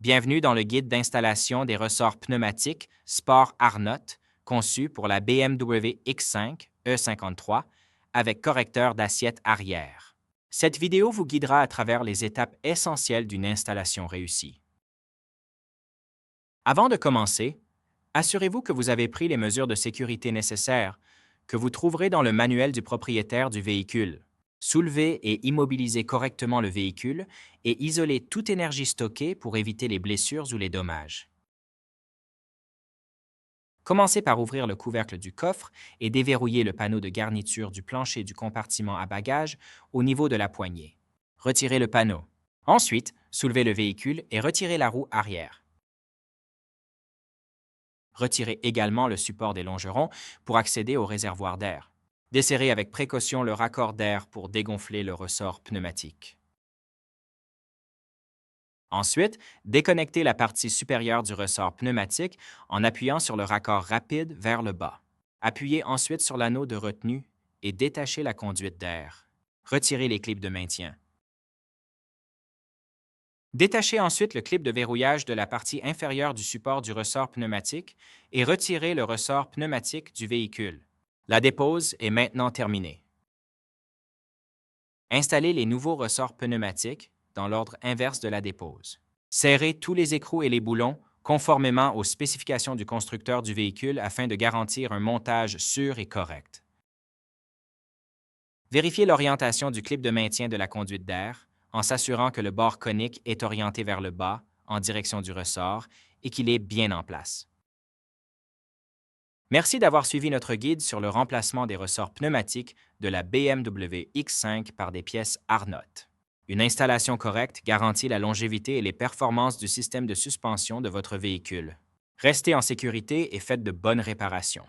Bienvenue dans le guide d'installation des ressorts pneumatiques Sport Arnott, conçu pour la BMW X5 E53 avec correcteur d'assiette arrière. Cette vidéo vous guidera à travers les étapes essentielles d'une installation réussie. Avant de commencer, assurez-vous que vous avez pris les mesures de sécurité nécessaires que vous trouverez dans le manuel du propriétaire du véhicule. Soulevez et immobilisez correctement le véhicule et isolez toute énergie stockée pour éviter les blessures ou les dommages. Commencez par ouvrir le couvercle du coffre et déverrouiller le panneau de garniture du plancher du compartiment à bagages au niveau de la poignée. Retirez le panneau. Ensuite, soulevez le véhicule et retirez la roue arrière. Retirez également le support des longerons pour accéder au réservoir d'air. Desserrez avec précaution le raccord d'air pour dégonfler le ressort pneumatique. Ensuite, déconnectez la partie supérieure du ressort pneumatique en appuyant sur le raccord rapide vers le bas. Appuyez ensuite sur l'anneau de retenue et détachez la conduite d'air. Retirez les clips de maintien. Détachez ensuite le clip de verrouillage de la partie inférieure du support du ressort pneumatique et retirez le ressort pneumatique du véhicule. La dépose est maintenant terminée. Installez les nouveaux ressorts pneumatiques dans l'ordre inverse de la dépose. Serrez tous les écrous et les boulons conformément aux spécifications du constructeur du véhicule afin de garantir un montage sûr et correct. Vérifiez l'orientation du clip de maintien de la conduite d'air en s'assurant que le bord conique est orienté vers le bas en direction du ressort et qu'il est bien en place. Merci d'avoir suivi notre guide sur le remplacement des ressorts pneumatiques de la BMW X5 par des pièces Arnott. Une installation correcte garantit la longévité et les performances du système de suspension de votre véhicule. Restez en sécurité et faites de bonnes réparations.